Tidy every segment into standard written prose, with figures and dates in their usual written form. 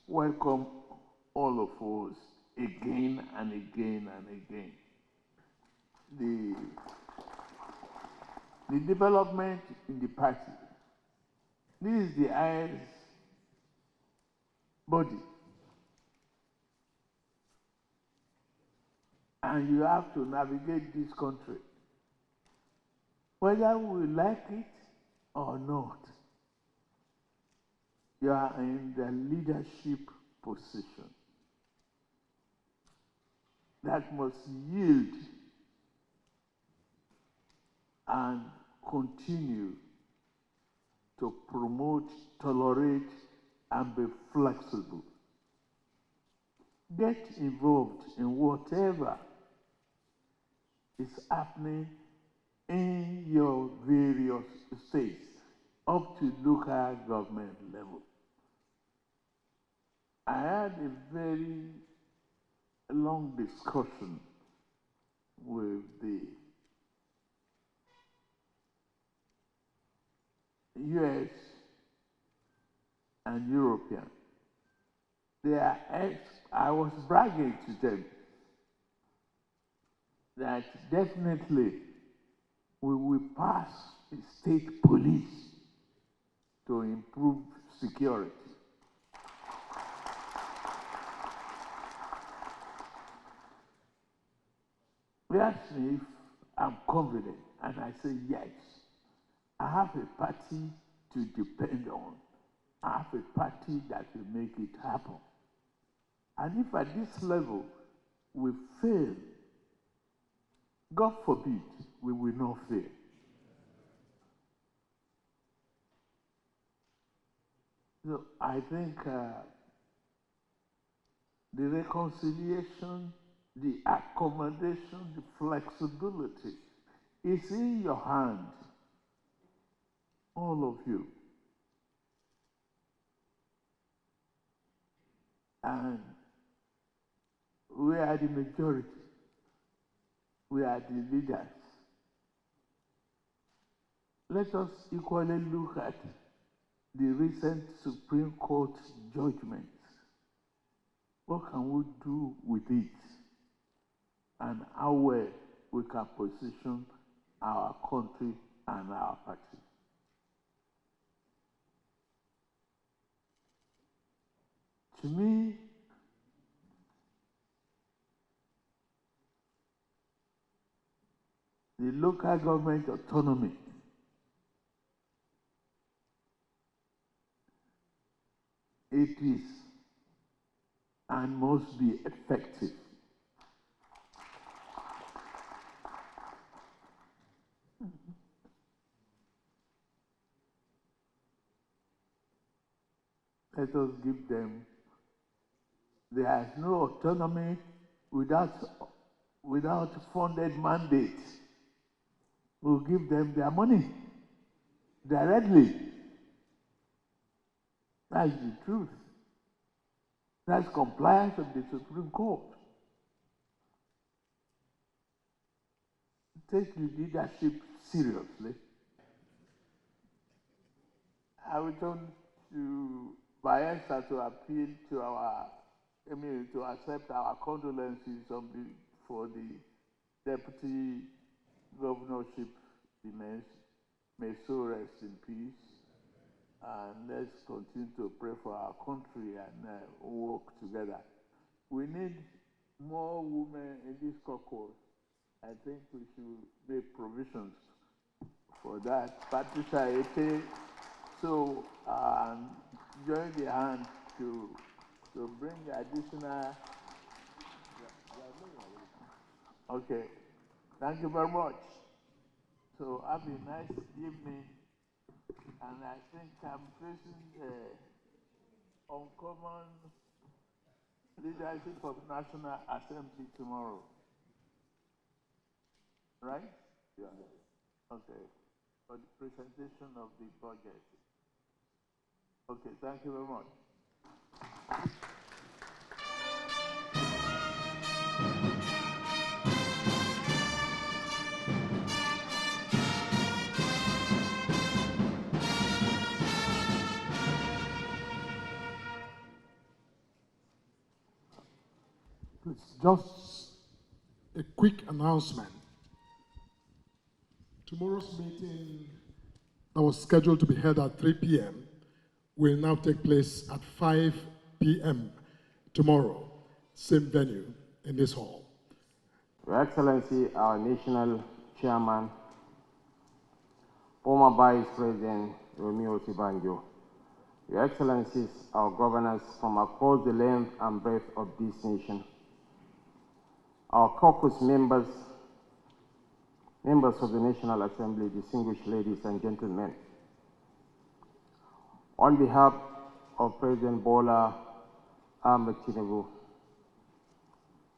welcome all of us again and again and again. The development in the party, this is the highest body. And you have to navigate this country, whether we like it or not. You are in the leadership position that must yield and continue to promote, tolerate, and be flexible. Get involved in whatever is happening in your various states up to local government level. I had a very long discussion with the US and European. I was bragging to them that definitely we will pass a state police to improve security. They asked me if I'm confident, and I say yes. I have a party to depend on. I have a party that will make it happen. And if at this level we fail, God forbid, we will not fail. So I think the reconciliation, the accommodation, the flexibility is in your hand, all of you. And we are the majority. We are the leaders. Let us equally look at the recent Supreme Court judgments. What can we do with it? And how well we can position our country and our party. To me, the local government autonomy it is and must be effective. Let us give them. There is no autonomy without funded mandates. We'll give them their money directly. That's the truth. That's compliance with the Supreme Court. Take the leadership seriously. I would turn to Bayelsa to appeal to to accept our condolences for the deputy governorship demise. May so rest in peace. And let's continue to pray for our country and work together. We need more women in this caucus. I think we should make provisions for that. Patricia Ete, so join the hand to bring additional. Okay, thank you very much. So have a nice evening. And I think I'm facing uncommon leadership of National Assembly tomorrow. Right? Yeah. Okay. For the presentation of the budget. Okay, thank you very much. Please, just a quick announcement. Tomorrow's meeting that was scheduled to be held at 3 p.m. will now take place at 5 p.m. tomorrow, same venue in this hall. Your Excellency, our National Chairman, former Vice President Romeo Sibanjo, Your Excellencies, our governors from across the length and breadth of this nation, our caucus members, members of the National Assembly, distinguished ladies and gentlemen, on behalf of President Bola Ahmed Tinubu,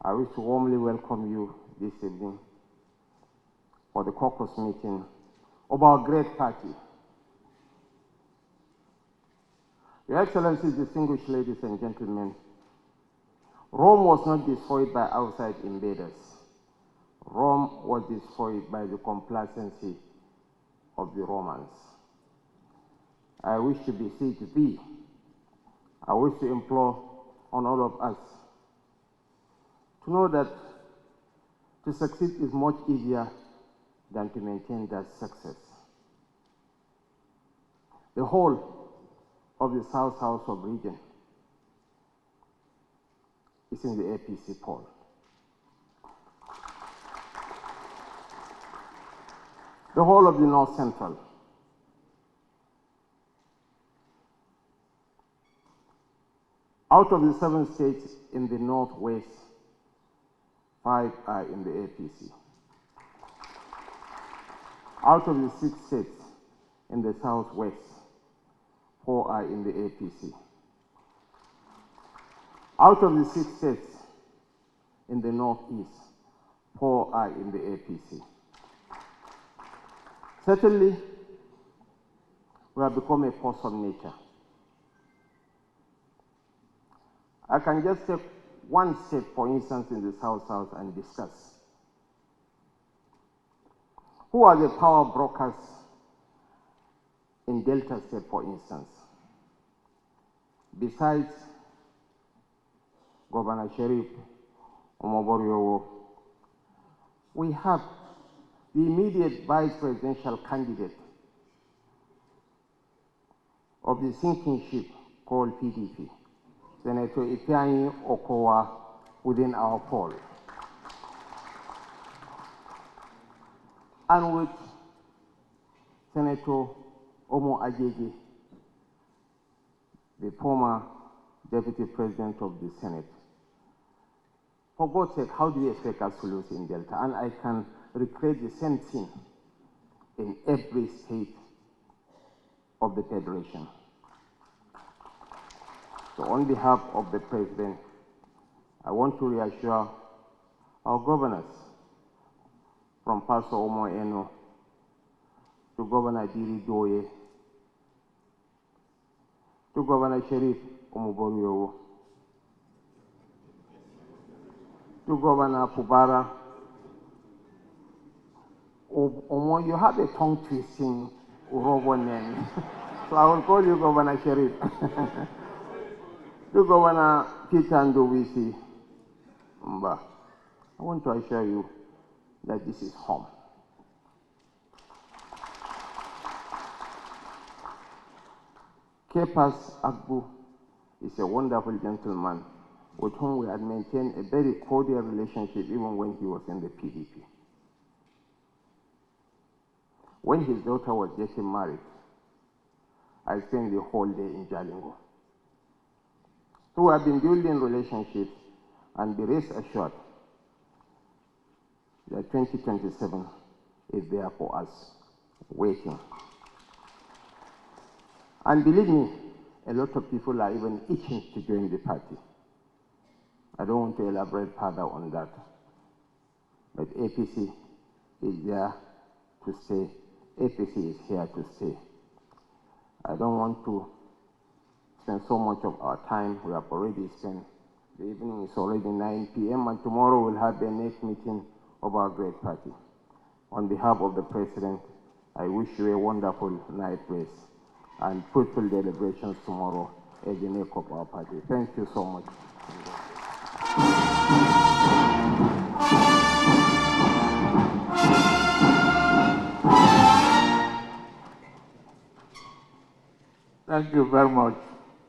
I wish to warmly welcome you this evening for the caucus meeting of our great party. Your Excellencies, distinguished ladies and gentlemen, Rome was not destroyed by outside invaders. Rome was destroyed by the complacency of the Romans. I wish to beseech thee, I wish to implore on all of us to know that to succeed is much easier than to maintain that success. The whole of the South of region is in the APC poll. The whole of the North Central. Out of the 7 states in the Northwest, 5 are in the APC. Out of the 6 states in the Southwest, 4 are in the APC. Out of the 6 states in the Northeast, 4 are in the APC. Certainly, we have become a force of nature. I can just take one state, for instance, in the South and discuss. Who are the power brokers in Delta State, for instance? Besides Governor Sheriff Omoboriowo, we have the immediate vice presidential candidate of the sinking ship called PDP, Senator Ifeanyi Okowa, within our poll. And with Senator Omo Agege, the former Deputy President of the Senate. For God's sake, how do you expect us to lose in Delta? And I can recreate the same thing in every state of the Federation. So on behalf of the President, I want to reassure our governors, from Pastor Omo Eno to Governor Diri Doye, to Governor Sheriff Omoboriowo, to Governor Fubara. Omo, you have a tongue-twisting Urobo name, so I will call you Governor Sheriff. To Governor Peter Ndowisi Mba, I want to assure you that this is home. Kepas Agbu is a wonderful gentleman with whom we had maintained a very cordial relationship even when he was in the PDP. When his daughter was getting married, I spent the whole day in Jalingo. So we have been building relationships, and be rest assured that 2027 is there for us, waiting. And believe me, a lot of people are even itching to join the party. I don't want to elaborate further on that. But APC is there to stay. APC is here to stay. I don't want to spend so much of our time. We have already spent, the evening is already 9 p.m. and tomorrow we'll have the next meeting of our great party. On behalf of the President, I wish you a wonderful night rest and fruitful deliberations tomorrow as the neck of our party. Thank you so much. Thank you very much.